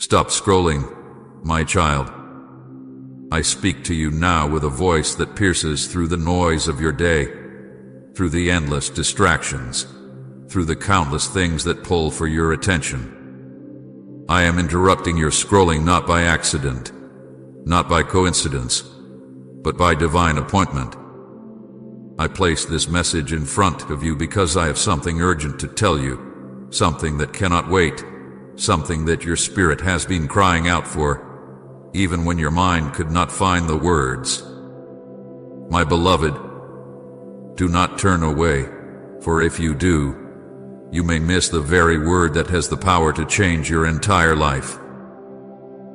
Stop scrolling, my child. I speak to you now with a voice that pierces through the noise of your day, through the endless distractions, through the countless things that pull for your attention. I am interrupting your scrolling not by accident, not by coincidence, but by divine appointment. I place this message in front of you because I have something urgent to tell you, something that cannot wait, something that your spirit has been crying out for, even when your mind could not find the words. My beloved, do not turn away, for if you do, you may miss the very word that has the power to change your entire life.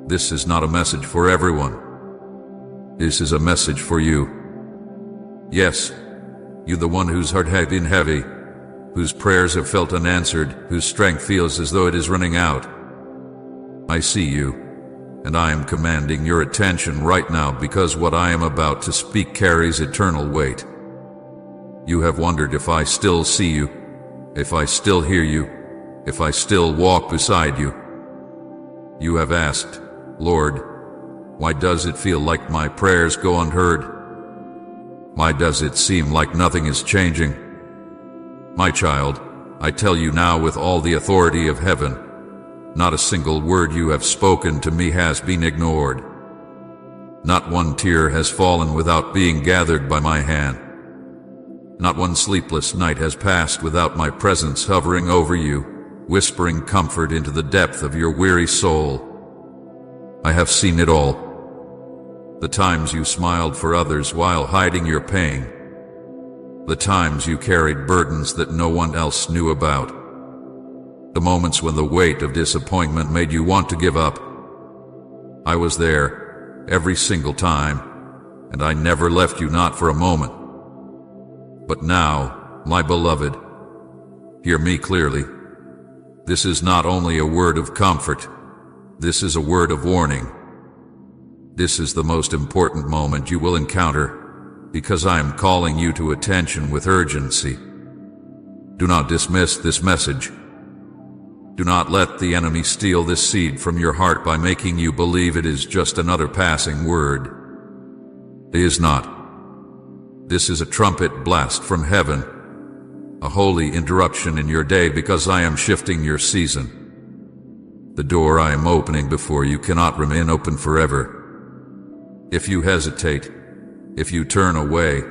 This is not a message for everyone. This is a message for you. Yes, you, the one whose heart has been heavy, whose prayers have felt unanswered, whose strength feels as though it is running out. I see you, and I am commanding your attention right now because what I am about to speak carries eternal weight. You have wondered if I still see you, if I still hear you, if I still walk beside you. You have asked, Lord, why does it feel like my prayers go unheard? Why does it seem like nothing is changing? My child, I tell you now with all the authority of heaven, not a single word you have spoken to me has been ignored. Not one tear has fallen without being gathered by my hand. Not one sleepless night has passed without my presence hovering over you, whispering comfort into the depth of your weary soul. I have seen it all. The times you smiled for others while hiding your pain. The times you carried burdens that no one else knew about. The moments when the weight of disappointment made you want to give up. I was there every single time, and I never left you, not for a moment. But now, my beloved, hear me clearly. This is not only a word of comfort, this is a word of warning. This is the most important moment you will encounter, because I am calling you to attention with urgency. Do not dismiss this message. Do not let the enemy steal this seed from your heart by making you believe it is just another passing word. It is not. This is a trumpet blast from heaven, a holy interruption in your day because I am shifting your season. The door I am opening before you cannot remain open forever. If you hesitate, if you turn away,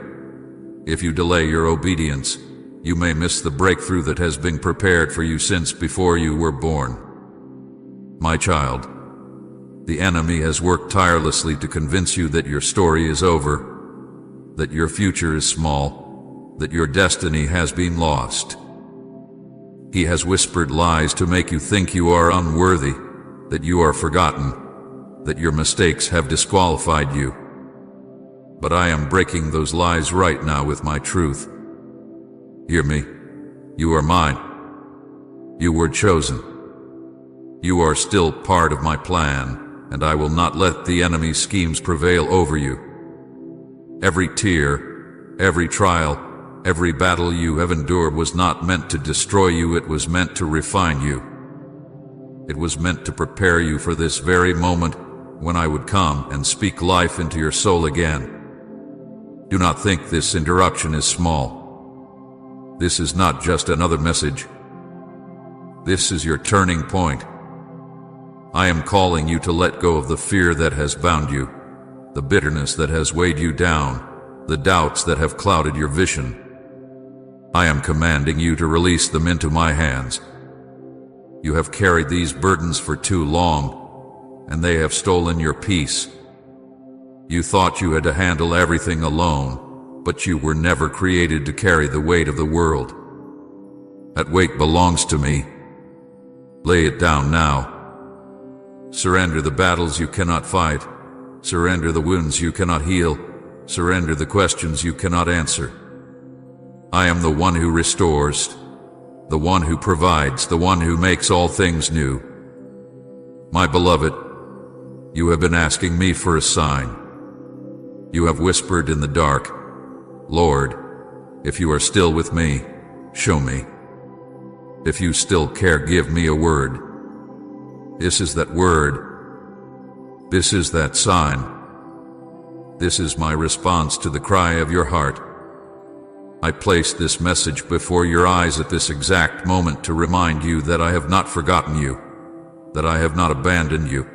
if you delay your obedience, you may miss the breakthrough that has been prepared for you since before you were born. My child, the enemy has worked tirelessly to convince you that your story is over, that your future is small, that your destiny has been lost. He has whispered lies to make you think you are unworthy, that you are forgotten, that your mistakes have disqualified you. But I am breaking those lies right now with my truth. Hear me. You are mine. You were chosen. You are still part of my plan, and I will not let the enemy's schemes prevail over you. Every tear, every trial, every battle you have endured was not meant to destroy you, it was meant to refine you. It was meant to prepare you for this very moment when I would come and speak life into your soul again. Do not think this interruption is small. This is not just another message. This is your turning point. I am calling you to let go of the fear that has bound you, the bitterness that has weighed you down, the doubts that have clouded your vision. I am commanding you to release them into my hands. You have carried these burdens for too long, and they have stolen your peace. You thought you had to handle everything alone, but you were never created to carry the weight of the world. That weight belongs to me. Lay it down now. Surrender the battles you cannot fight. Surrender the wounds you cannot heal. Surrender the questions you cannot answer. I am the one who restores, the one who provides, the one who makes all things new. My beloved, you have been asking me for a sign. You have whispered in the dark, Lord, if you are still with me, show me. If you still care, give me a word. This is that word. This is that sign. This is my response to the cry of your heart. I place this message before your eyes at this exact moment to remind you that I have not forgotten you, that I have not abandoned you,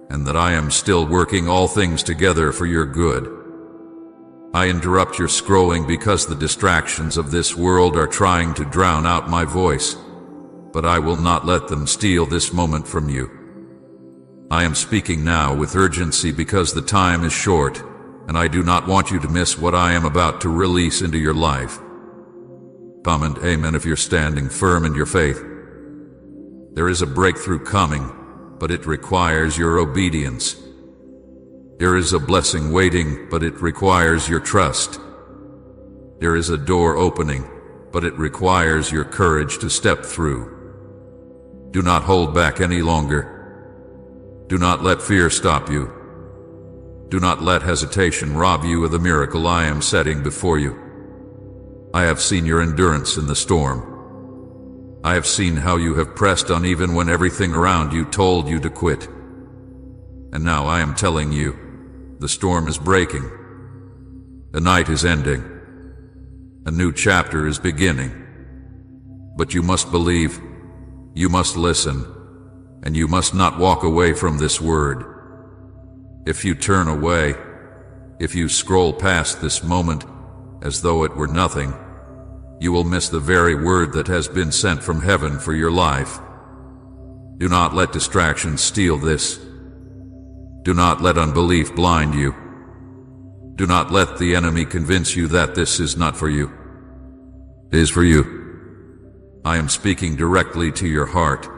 and that I am still working all things together for your good. I interrupt your scrolling because the distractions of this world are trying to drown out my voice, but I will not let them steal this moment from you. I am speaking now with urgency because the time is short, and I do not want you to miss what I am about to release into your life. Come and amen if you're standing firm in your faith. There is a breakthrough coming, but it requires your obedience. There is a blessing waiting, but it requires your trust. There is a door opening, but it requires your courage to step through. Do not hold back any longer. Do not let fear stop you. Do not let hesitation rob you of the miracle I am setting before you. I have seen your endurance in the storm. I have seen how you have pressed on even when everything around you told you to quit. And now I am telling you, the storm is breaking. The night is ending. A new chapter is beginning. But you must believe, you must listen, and you must not walk away from this word. If you turn away, if you scroll past this moment as though it were nothing, you will miss the very word that has been sent from heaven for your life. Do not let distractions steal this. Do not let unbelief blind you. Do not let the enemy convince you that this is not for you. It is for you. I am speaking directly to your heart,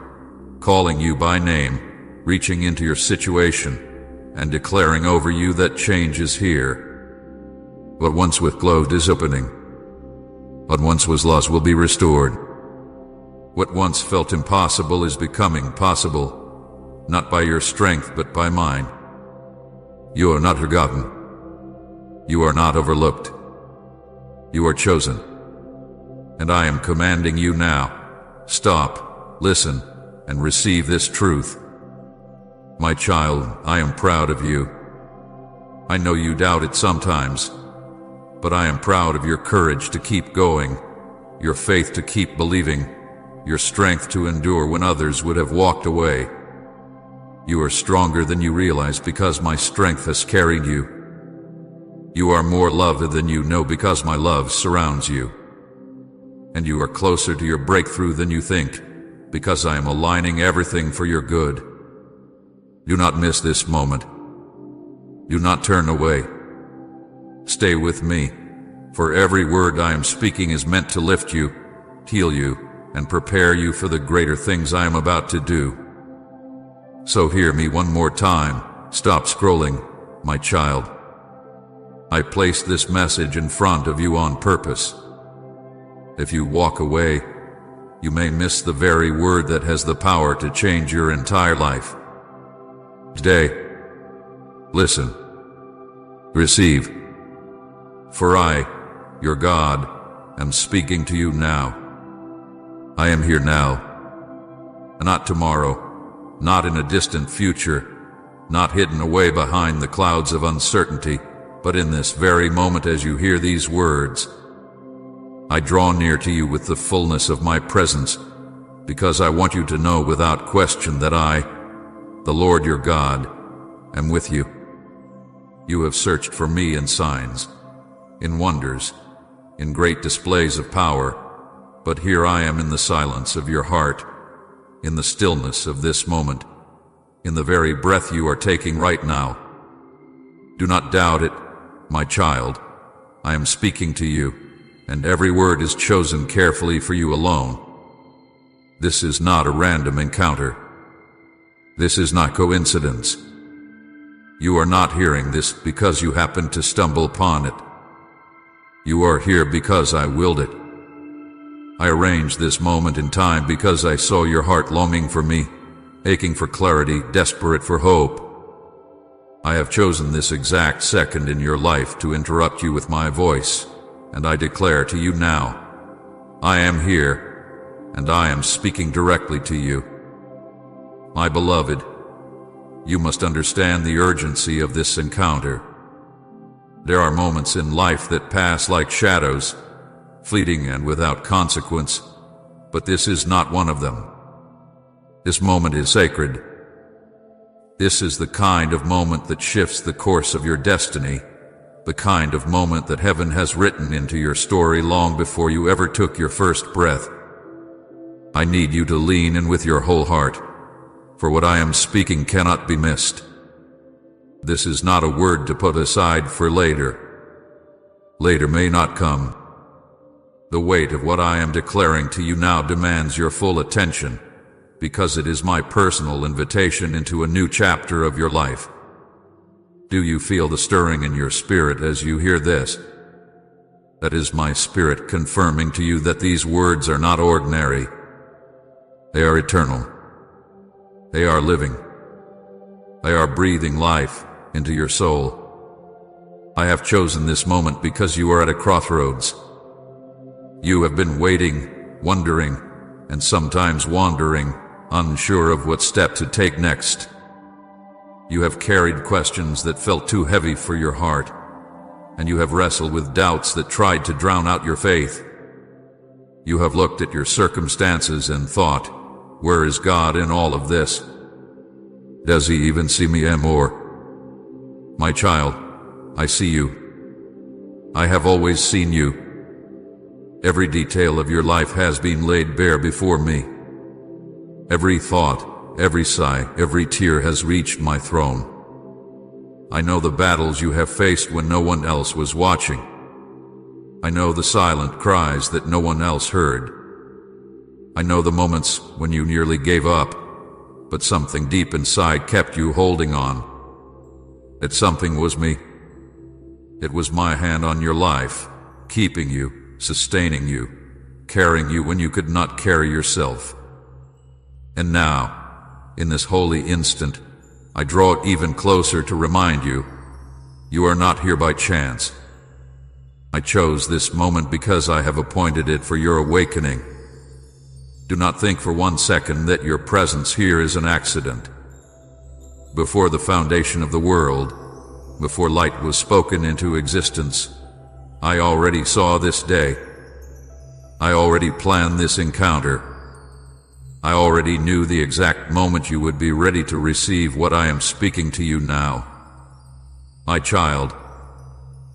calling you by name, reaching into your situation, and declaring over you that change is here. What once was closed is opening. What once was lost will be restored. What once felt impossible is becoming possible, not by your strength but by mine. You are not forgotten. You are not overlooked. You are chosen. And I am commanding you now, stop, listen, and receive this truth. My child, I am proud of you. I know you doubt it sometimes, but I am proud of your courage to keep going, your faith to keep believing, your strength to endure when others would have walked away. You are stronger than you realize because my strength has carried you. You are more loved than you know because my love surrounds you. And you are closer to your breakthrough than you think, because I am aligning everything for your good. Do not miss this moment. Do not turn away. Stay with me, for every word I am speaking is meant to lift you, heal you, and prepare you for the greater things I am about to do. So hear me one more time. Stop scrolling, my child. I placed this message in front of you on purpose. If you walk away, you may miss the very word that has the power to change your entire life. Today, listen, receive, for I, your God, am speaking to you now. I am here now, not tomorrow, not in a distant future, not hidden away behind the clouds of uncertainty, but in this very moment as you hear these words. I draw near to you with the fullness of my presence, because I want you to know without question that I, the Lord your God, am with you. You have searched for me in signs, in wonders, in great displays of power, but here I am in the silence of your heart, in the stillness of this moment, in the very breath you are taking right now. Do not doubt it, my child. I am speaking to you, and every word is chosen carefully for you alone. This is not a random encounter. This is not coincidence. You are not hearing this because you happened to stumble upon it. You are here because I willed it. I arranged this moment in time because I saw your heart longing for me, aching for clarity, desperate for hope. I have chosen this exact second in your life to interrupt you with my voice, and I declare to you now, I am here, and I am speaking directly to you. My beloved, you must understand the urgency of this encounter. There are moments in life that pass like shadows, fleeting and without consequence, but this is not one of them. This moment is sacred. This is the kind of moment that shifts the course of your destiny, the kind of moment that heaven has written into your story long before you ever took your first breath. I need you to lean in with your whole heart, for what I am speaking cannot be missed. This is not a word to put aside for later. Later may not come. The weight of what I am declaring to you now demands your full attention, because it is my personal invitation into a new chapter of your life. Do you feel the stirring in your spirit as you hear this? That is my spirit confirming to you that these words are not ordinary. They are eternal. They are living. They are breathing life into your soul. I have chosen this moment because you are at a crossroads. You have been waiting, wondering, and sometimes wandering, unsure of what step to take next. You have carried questions that felt too heavy for your heart, and you have wrestled with doubts that tried to drown out your faith. You have looked at your circumstances and thought, where is God in all of this? Does he even see me anymore? My child, I see you. I have always seen you. Every detail of your life has been laid bare before me. Every thought, every sigh, every tear has reached my throne. I know the battles you have faced when no one else was watching. I know the silent cries that no one else heard. I know the moments when you nearly gave up, but something deep inside kept you holding on. That something was me. It was my hand on your life, keeping you, sustaining you, carrying you when you could not carry yourself. And now, in this holy instant, I draw it even closer to remind you, you are not here by chance. I chose this moment because I have appointed it for your awakening. Do not think for 1 second that your presence here is an accident. Before the foundation of the world, before light was spoken into existence, I already saw this day. I already planned this encounter. I already knew the exact moment you would be ready to receive what I am speaking to you now. My child,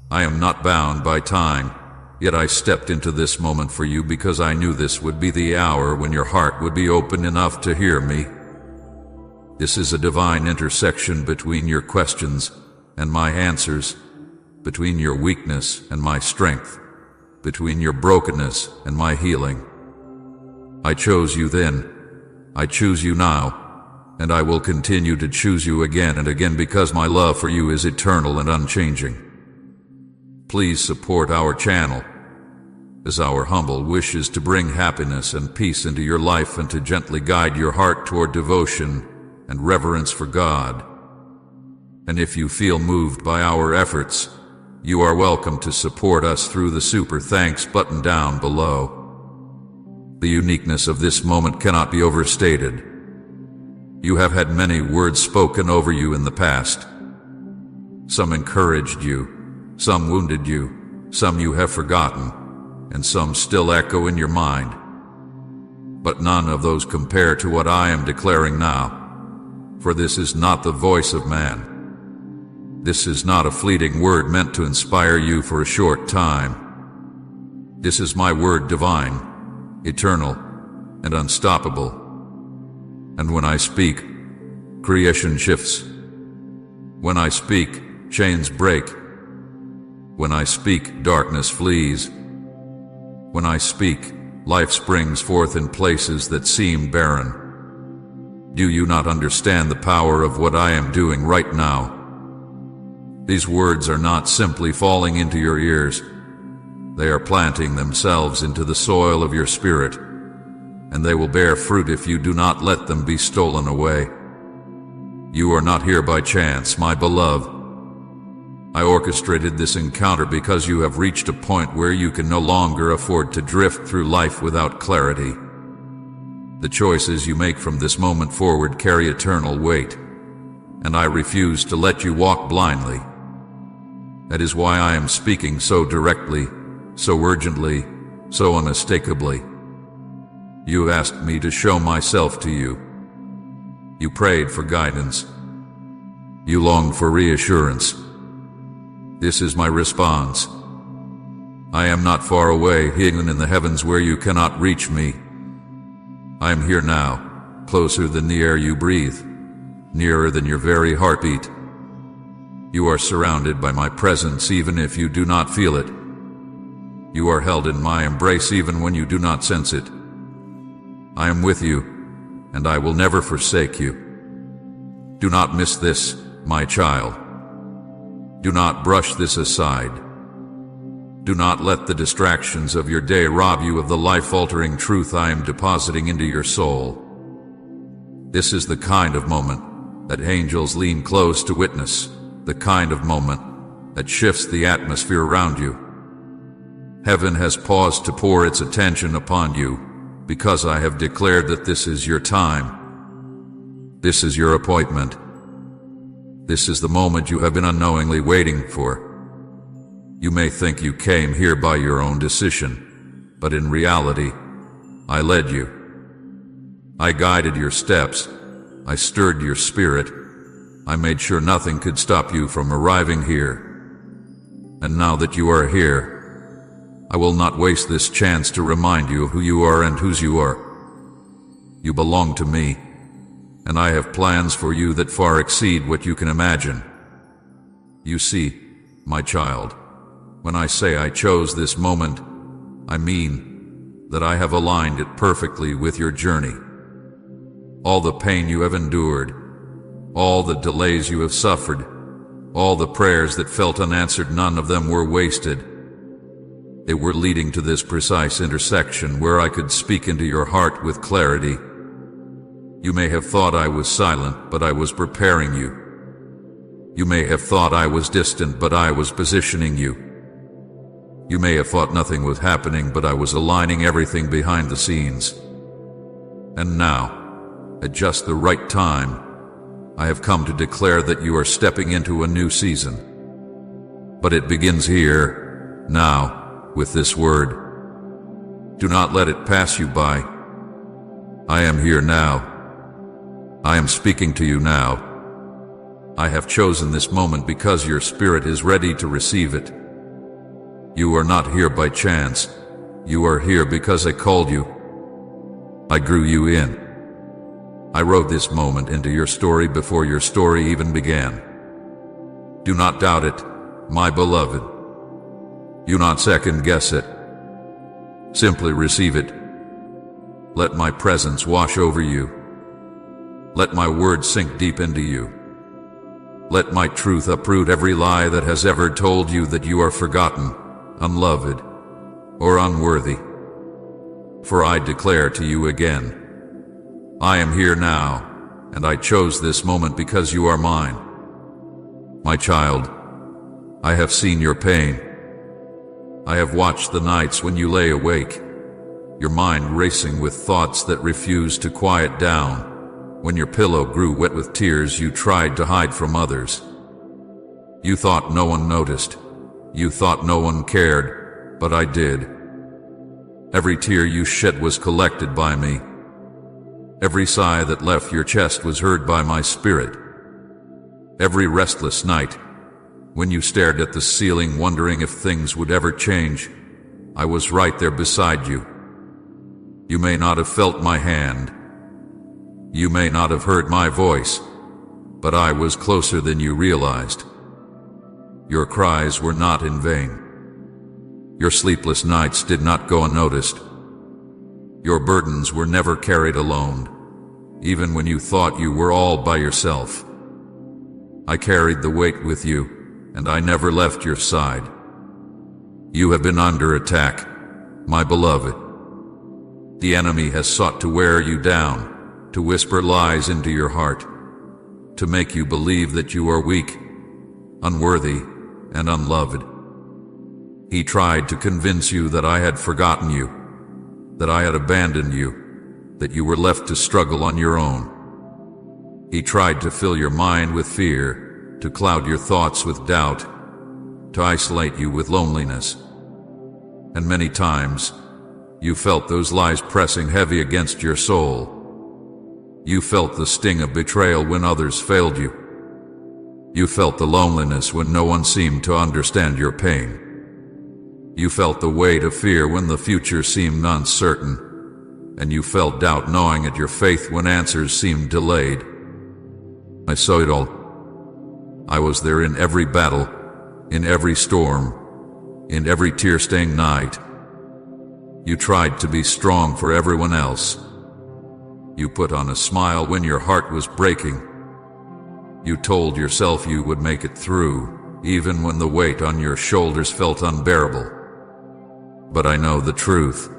I am not bound by time, yet I stepped into this moment for you because I knew this would be the hour when your heart would be open enough to hear me. This is a divine intersection between your questions and my answers, between your weakness and my strength, between your brokenness and my healing. I chose you then. I choose you now, and I will continue to choose you again and again because my love for you is eternal and unchanging. Please support our channel, as our humble wish is to bring happiness and peace into your life and to gently guide your heart toward devotion and reverence for God. And if you feel moved by our efforts, you are welcome to support us through the Super Thanks button down below. The uniqueness of this moment cannot be overstated. You have had many words spoken over you in the past. Some encouraged you, some wounded you, some you have forgotten, and some still echo in your mind. But none of those compare to what I am declaring now, for this is not the voice of man. This is not a fleeting word meant to inspire you for a short time. This is my word divine, eternal, and unstoppable. And when I speak, creation shifts. When I speak, chains break. When I speak, darkness flees. When I speak, life springs forth in places that seem barren. Do you not understand the power of what I am doing right now? These words are not simply falling into your ears. They are planting themselves into the soil of your spirit, and they will bear fruit if you do not let them be stolen away. You are not here by chance, my beloved. I orchestrated this encounter because you have reached a point where you can no longer afford to drift through life without clarity. The choices you make from this moment forward carry eternal weight, and I refuse to let you walk blindly. That is why I am speaking so directly, so urgently, so unmistakably. You asked me to show myself to you. You prayed for guidance. You longed for reassurance. This is my response. I am not far away, hidden in the heavens where you cannot reach me. I am here now, closer than the air you breathe, nearer than your very heartbeat. You are surrounded by my presence even if you do not feel it. You are held in my embrace even when you do not sense it. I am with you, and I will never forsake you. Do not miss this, my child. Do not brush this aside. Do not let the distractions of your day rob you of the life-altering truth I am depositing into your soul. This is the kind of moment that angels lean close to witness, the kind of moment that shifts the atmosphere around you. Heaven has paused to pour its attention upon you because I have declared that this is your time. This is your appointment. This is the moment you have been unknowingly waiting for. You may think you came here by your own decision, but in reality, I led you. I guided your steps. I stirred your spirit. I made sure nothing could stop you from arriving here. And now that you are here, I will not waste this chance to remind you of who you are and whose you are. You belong to me, and I have plans for you that far exceed what you can imagine. You see, my child, when I say I chose this moment, I mean that I have aligned it perfectly with your journey. All the pain you have endured, all the delays you have suffered, all the prayers that felt unanswered, none of them were wasted. They were leading to this precise intersection where I could speak into your heart with clarity. You may have thought I was silent, but I was preparing you. You may have thought I was distant, but I was positioning you. You may have thought nothing was happening, but I was aligning everything behind the scenes. And now, at just the right time, I have come to declare that you are stepping into a new season. But it begins here, now, with this word. Do not let it pass you by. I am here now. I am speaking to you now. I have chosen this moment because your spirit is ready to receive it. You are not here by chance. You are here because I called you. I grew you in. I wrote this moment into your story before your story even began. Do not doubt it, my beloved. Do not second guess it. Simply receive it. Let my presence wash over you. Let my words sink deep into you. Let my truth uproot every lie that has ever told you that you are forgotten, unloved, or unworthy. For I declare to you again, I am here now, and I chose this moment because you are mine. My child, I have seen your pain. I have watched the nights when you lay awake, your mind racing with thoughts that refused to quiet down. When your pillow grew wet with tears you tried to hide from others. You thought no one noticed. You thought no one cared, but I did. Every tear you shed was collected by me. Every sigh that left your chest was heard by my spirit. Every restless night, when you stared at the ceiling wondering if things would ever change, I was right there beside you. You may not have felt my hand. You may not have heard my voice, but I was closer than you realized. Your cries were not in vain. Your sleepless nights did not go unnoticed. Your burdens were never carried alone, even when you thought you were all by yourself. I carried the weight with you, and I never left your side. You have been under attack, my beloved. The enemy has sought to wear you down, to whisper lies into your heart, to make you believe that you are weak, unworthy, and unloved. He tried to convince you that I had forgotten you, that I had abandoned you, that you were left to struggle on your own. He tried to fill your mind with fear, to cloud your thoughts with doubt, to isolate you with loneliness. And many times, you felt those lies pressing heavy against your soul. You felt the sting of betrayal when others failed you. You felt the loneliness when no one seemed to understand your pain. You felt the weight of fear when the future seemed uncertain, and you felt doubt gnawing at your faith when answers seemed delayed. I saw it all. I was there in every battle, in every storm, in every tear-stained night. You tried to be strong for everyone else. You put on a smile when your heart was breaking. You told yourself you would make it through, even when the weight on your shoulders felt unbearable. But I know the truth.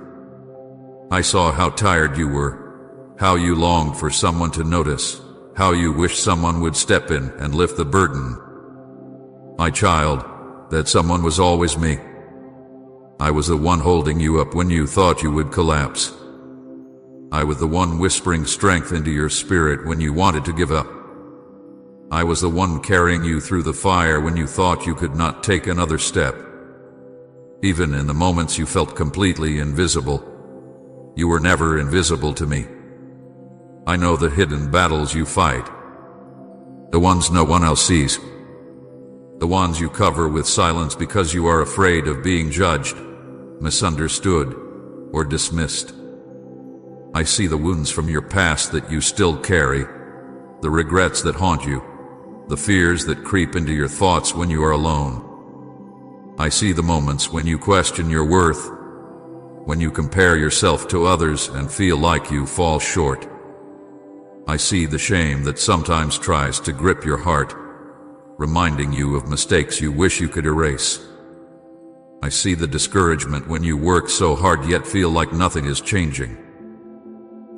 I saw how tired you were, how you longed for someone to notice, how you wished someone would step in and lift the burden. My child, that someone was always me. I was the one holding you up when you thought you would collapse. I was the one whispering strength into your spirit when you wanted to give up. I was the one carrying you through the fire when you thought you could not take another step. Even in the moments you felt completely invisible, you were never invisible to me. I know the hidden battles you fight, the ones no one else sees, the ones you cover with silence because you are afraid of being judged, misunderstood, or dismissed. I see the wounds from your past that you still carry, the regrets that haunt you, the fears that creep into your thoughts when you are alone. I see the moments when you question your worth, when you compare yourself to others and feel like you fall short. I see the shame that sometimes tries to grip your heart, reminding you of mistakes you wish you could erase. I see the discouragement when you work so hard yet feel like nothing is changing.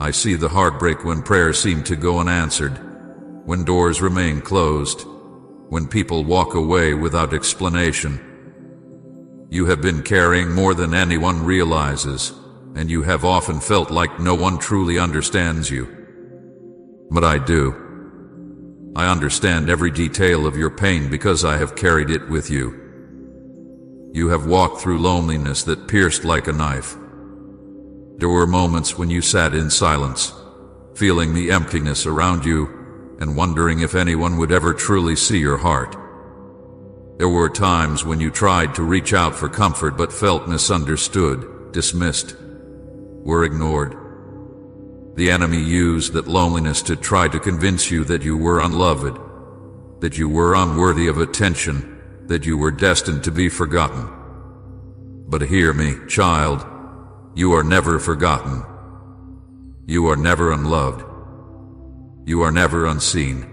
I see the heartbreak when prayers seem to go unanswered, when doors remain closed, when people walk away without explanation. You have been carrying more than anyone realizes, and you have often felt like no one truly understands you. But I do. I understand every detail of your pain because I have carried it with you. You have walked through loneliness that pierced like a knife. There were moments when you sat in silence, feeling the emptiness around you and wondering if anyone would ever truly see your heart. There were times when you tried to reach out for comfort but felt misunderstood, dismissed, were ignored. The enemy used that loneliness to try to convince you that you were unloved, that you were unworthy of attention, that you were destined to be forgotten. But hear me, child, you are never forgotten. You are never unloved. You are never unseen.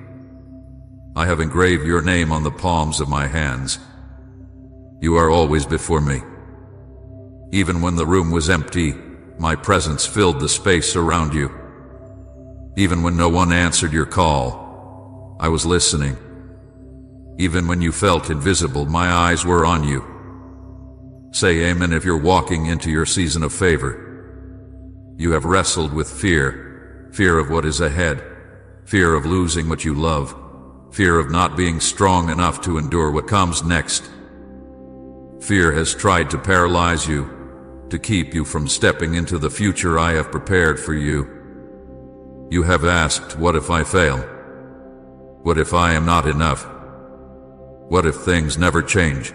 I have engraved your name on the palms of my hands. You are always before me. Even when the room was empty, my presence filled the space around you. Even when no one answered your call, I was listening. Even when you felt invisible, my eyes were on you. Say amen if you're walking into your season of favor. You have wrestled with fear, fear of what is ahead, fear of losing what you love, fear of not being strong enough to endure what comes next. Fear has tried to paralyze you, to keep you from stepping into the future I have prepared for you. You have asked, what if I fail? What if I am not enough? What if things never change?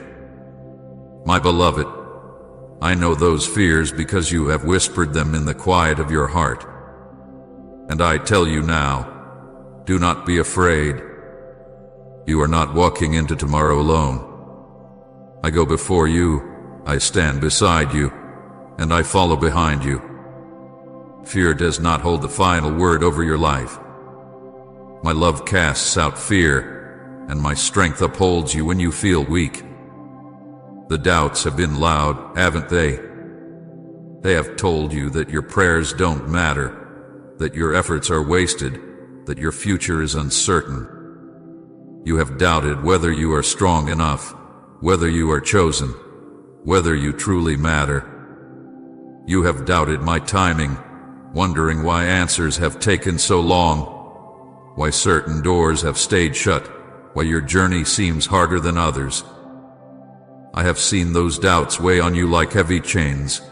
My beloved, I know those fears because you have whispered them in the quiet of your heart. And I tell you now, do not be afraid. You are not walking into tomorrow alone. I go before you, I stand beside you, and I follow behind you. Fear does not hold the final word over your life. My love casts out fear, and my strength upholds you when you feel weak. The doubts have been loud, haven't they? They have told you that your prayers don't matter, that your efforts are wasted, that your future is uncertain. You have doubted whether you are strong enough, whether you are chosen, whether you truly matter. You have doubted my timing, wondering why answers have taken so long, why certain doors have stayed shut, why your journey seems harder than others. I have seen those doubts weigh on you like heavy chains.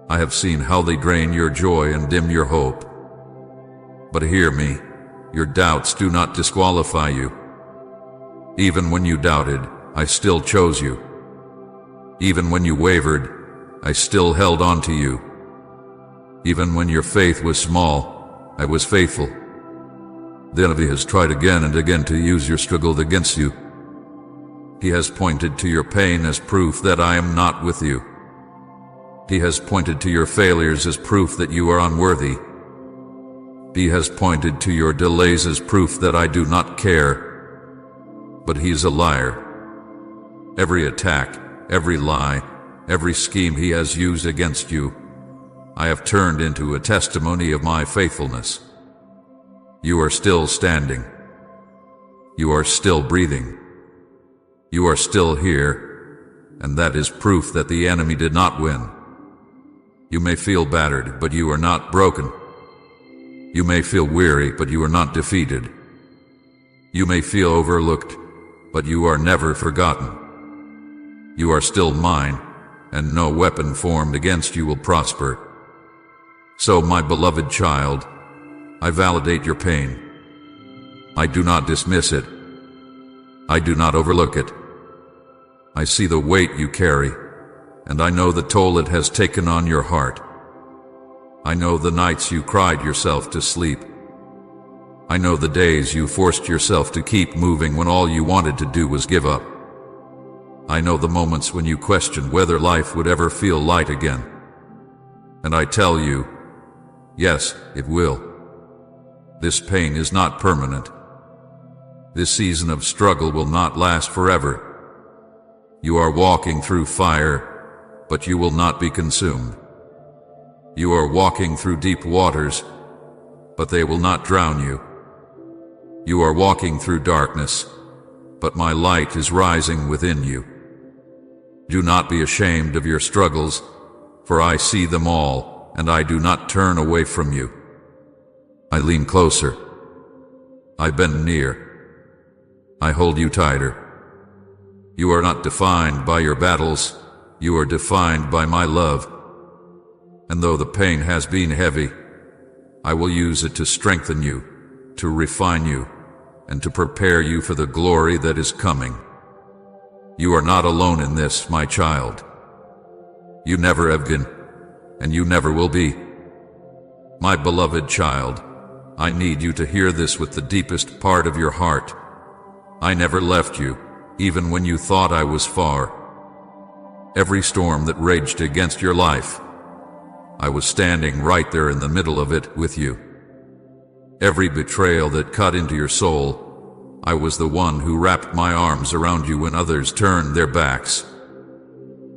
I have seen how they drain your joy and dim your hope. But hear me, your doubts do not disqualify you. Even when you doubted, I still chose you. Even when you wavered, I still held on to you. Even when your faith was small, I was faithful. The enemy has tried again and again to use your struggle against you. He has pointed to your pain as proof that I am not with you. He has pointed to your failures as proof that you are unworthy. He has pointed to your delays as proof that I do not care. But he is a liar. Every attack, every lie, every scheme he has used against you, I have turned into a testimony of my faithfulness. You are still standing. You are still breathing. You are still here, and that is proof that the enemy did not win. You may feel battered, but you are not broken. You may feel weary, but you are not defeated. You may feel overlooked, but you are never forgotten. You are still mine, and no weapon formed against you will prosper. So, my beloved child, I validate your pain. I do not dismiss it. I do not overlook it. I see the weight you carry, and I know the toll it has taken on your heart. I know the nights you cried yourself to sleep. I know the days you forced yourself to keep moving when all you wanted to do was give up. I know the moments when you questioned whether life would ever feel light again. And I tell you, yes, it will. This pain is not permanent. This season of struggle will not last forever. You are walking through fire, but you will not be consumed. You are walking through deep waters, but they will not drown you. You are walking through darkness, but my light is rising within you. Do not be ashamed of your struggles, for I see them all, and I do not turn away from you. I lean closer. I bend near. I hold you tighter. You are not defined by your battles. You are defined by my love. And though the pain has been heavy, I will use it to strengthen you, to refine you, and to prepare you for the glory that is coming. You are not alone in this, my child. You never have been, and you never will be. My beloved child, I need you to hear this with the deepest part of your heart. I never left you, even when you thought I was far. Every storm that raged against your life, I was standing right there in the middle of it with you. Every betrayal that cut into your soul, I was the one who wrapped my arms around you when others turned their backs.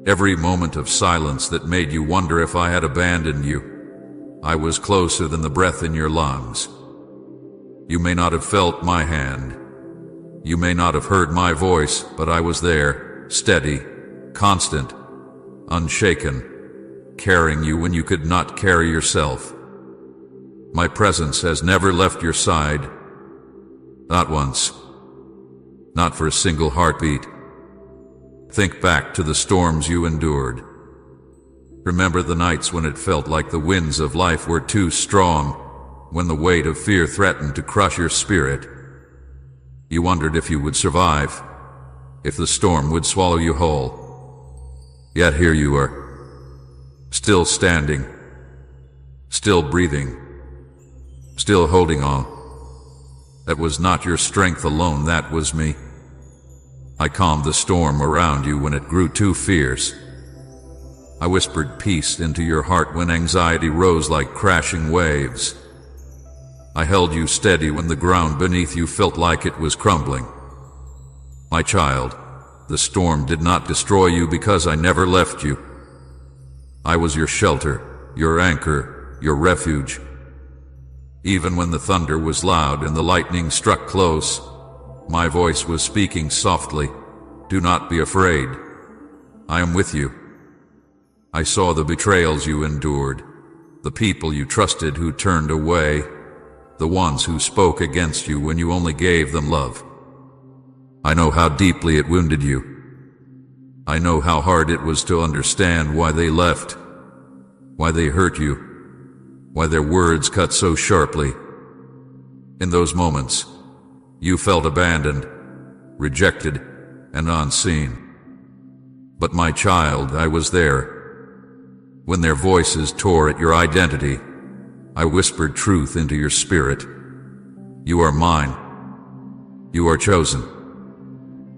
Every moment of silence that made you wonder if I had abandoned you, I was closer than the breath in your lungs. You may not have felt my hand. You may not have heard my voice, but I was there, steady, constant, unshaken, carrying you when you could not carry yourself. My presence has never left your side. Not once. Not for a single heartbeat. Think back to the storms you endured. Remember the nights when it felt like the winds of life were too strong, when the weight of fear threatened to crush your spirit. You wondered if you would survive, if the storm would swallow you whole. Yet here you are, still standing, still breathing, still holding on. That was not your strength alone, that was me. I calmed the storm around you when it grew too fierce. I whispered peace into your heart when anxiety rose like crashing waves. I held you steady when the ground beneath you felt like it was crumbling. My child, the storm did not destroy you because I never left you. I was your shelter, your anchor, your refuge. Even when the thunder was loud and the lightning struck close, my voice was speaking softly. Do not be afraid. I am with you. I saw the betrayals you endured, the people you trusted who turned away, the ones who spoke against you when you only gave them love. I know how deeply it wounded you. I know how hard it was to understand why they left, why they hurt you, why their words cut so sharply. In those moments, you felt abandoned, rejected, and unseen. But my child, I was there. When their voices tore at your identity, I whispered truth into your spirit. You are mine. You are chosen.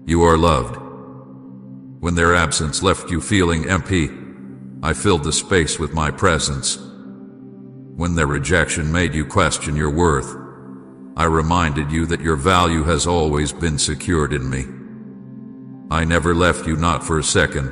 You are loved. When their absence left you feeling empty, I filled the space with my presence. When their rejection made you question your worth, I reminded you that your value has always been secured in me. I never left you, not for a second.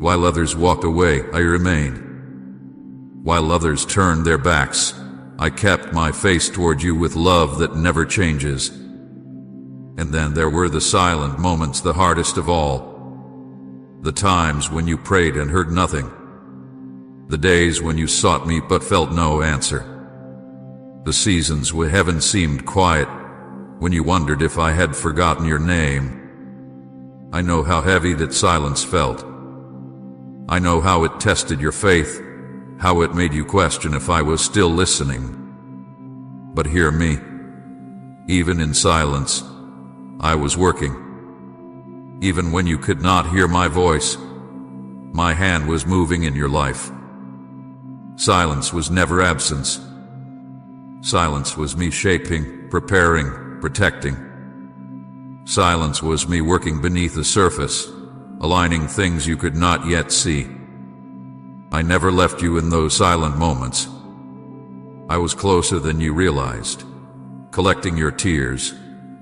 While others walked away, I remained. While others turned their backs, I kept my face toward you with love that never changes. And then there were the silent moments, the hardest of all. The times when you prayed and heard nothing. The days when you sought me but felt no answer. The seasons when heaven seemed quiet, when you wondered if I had forgotten your name. I know how heavy that silence felt. I know how it tested your faith, how it made you question if I was still listening. But hear me. Even in silence, I was working. Even when you could not hear my voice, my hand was moving in your life. Silence was never absence. Silence was me shaping, preparing, protecting. Silence was me working beneath the surface, aligning things you could not yet see. I never left you in those silent moments. I was closer than you realized, collecting your tears,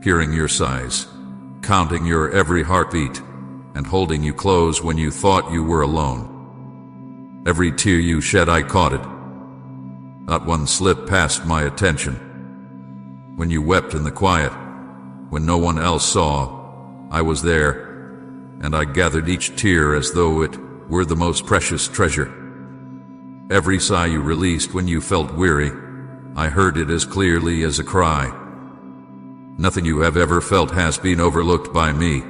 hearing your sighs, counting your every heartbeat, and holding you close when you thought you were alone. Every tear you shed, I caught it. Not one slipped past my attention. When you wept in the quiet, when no one else saw, I was there, and I gathered each tear as though it were the most precious treasure. Every sigh you released when you felt weary, I heard it as clearly as a cry. Nothing you have ever felt has been overlooked by me.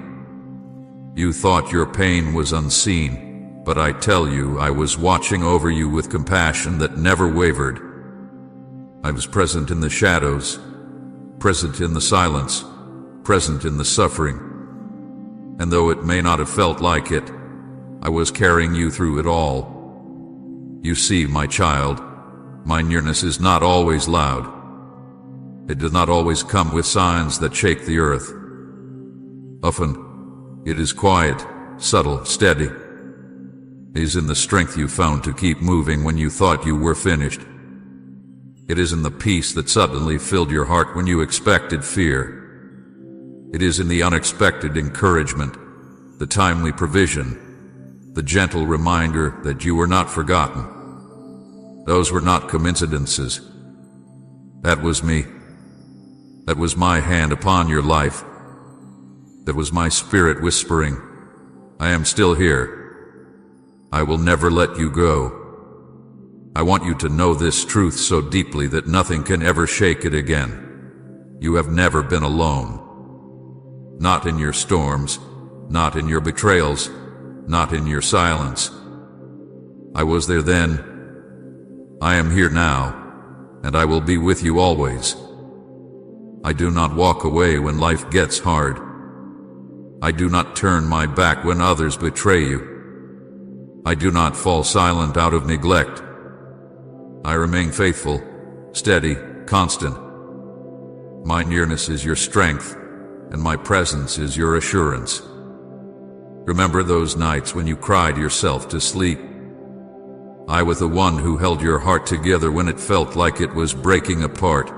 You thought your pain was unseen, but I tell you, I was watching over you with compassion that never wavered. I was present in the shadows, present in the silence, present in the suffering. And though it may not have felt like it, I was carrying you through it all. You see, my child, my nearness is not always loud. It does not always come with signs that shake the earth. Often, it is quiet, subtle, steady. It is in the strength you found to keep moving when you thought you were finished. It is in the peace that suddenly filled your heart when you expected fear. It is in the unexpected encouragement, the timely provision, the gentle reminder that you were not forgotten. Those were not coincidences. That was me. That was my hand upon your life. That was my spirit whispering, I am still here. I will never let you go. I want you to know this truth so deeply that nothing can ever shake it again. You have never been alone. Not in your storms, not in your betrayals, not in your silence. I was there then. I am here now, and I will be with you always. I do not walk away when life gets hard. I do not turn my back when others betray you. I do not fall silent out of neglect. I remain faithful, steady, constant. My nearness is your strength, and my presence is your assurance. Remember those nights when you cried yourself to sleep. I was the one who held your heart together when it felt like it was breaking apart.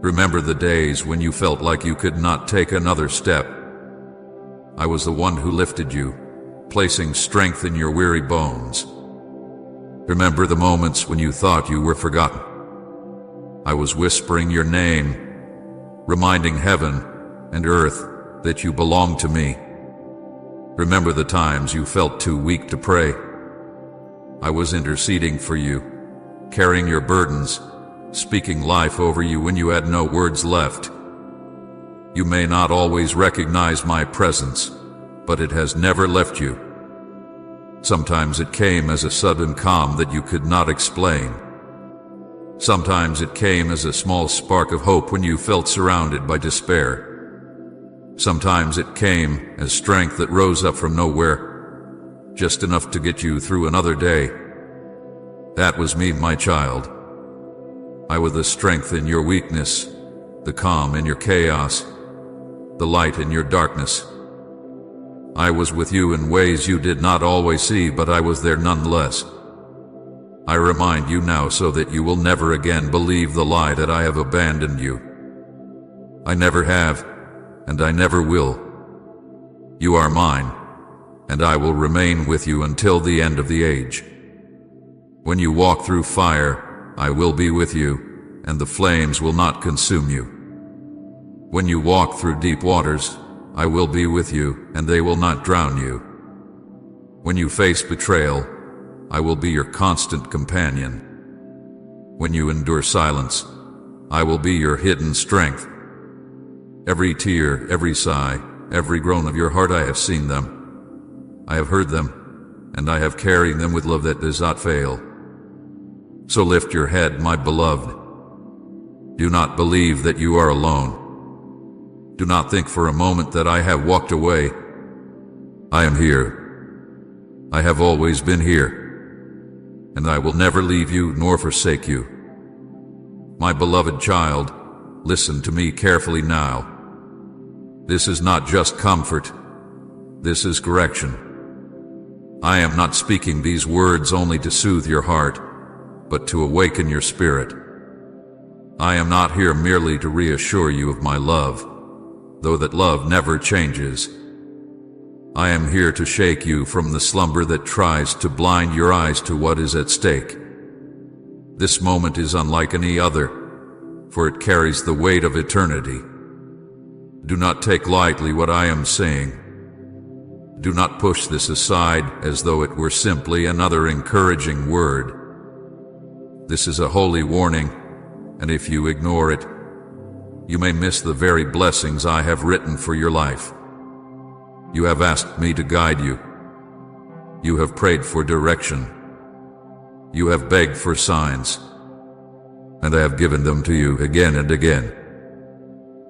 Remember the days when you felt like you could not take another step. I was the one who lifted you, placing strength in your weary bones. Remember the moments when you thought you were forgotten. I was whispering your name, reminding heaven and earth that you belong to me. Remember the times you felt too weak to pray. I was interceding for you, carrying your burdens, speaking life over you when you had no words left. You may not always recognize my presence, but it has never left you. Sometimes it came as a sudden calm that you could not explain. Sometimes it came as a small spark of hope when you felt surrounded by despair. Sometimes it came as strength that rose up from nowhere, just enough to get you through another day. That was me, my child. I was the strength in your weakness, the calm in your chaos, the light in your darkness. I was with you in ways you did not always see, but I was there nonetheless. I remind you now so that you will never again believe the lie that I have abandoned you. I never have, and I never will. You are mine, and I will remain with you until the end of the age. When you walk through fire, I will be with you, and the flames will not consume you. When you walk through deep waters, I will be with you, and they will not drown you. When you face betrayal, I will be your constant companion. When you endure silence, I will be your hidden strength. Every tear, every sigh, every groan of your heart, I have seen them. I have heard them, and I have carried them with love that does not fail. So lift your head, my beloved. Do not believe that you are alone. Do not think for a moment that I have walked away. I am here. I have always been here. And I will never leave you nor forsake you. My beloved child, listen to me carefully now. This is not just comfort. This is correction. I am not speaking these words only to soothe your heart, but to awaken your spirit. I am not here merely to reassure you of my love, though that love never changes. I am here to shake you from the slumber that tries to blind your eyes to what is at stake. This moment is unlike any other, for it carries the weight of eternity. Do not take lightly what I am saying. Do not push this aside as though it were simply another encouraging word. This is a holy warning, and if you ignore it, you may miss the very blessings I have written for your life. You have asked me to guide you. You have prayed for direction. You have begged for signs, and I have given them to you again and again.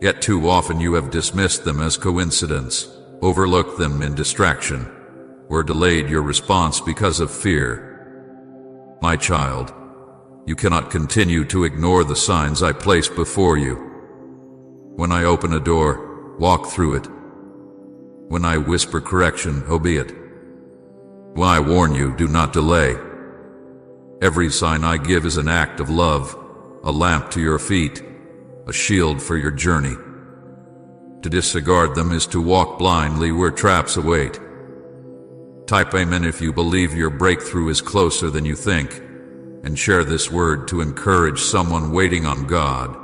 Yet too often you have dismissed them as coincidence, overlooked them in distraction, or delayed your response because of fear. My child, you cannot continue to ignore the signs I place before you. When I open a door, walk through it. When I whisper correction, obey it. When I warn you, do not delay. Every sign I give is an act of love, a lamp to your feet, a shield for your journey. To disregard them is to walk blindly where traps await. Type Amen if you believe your breakthrough is closer than you think, and share this word to encourage someone waiting on God.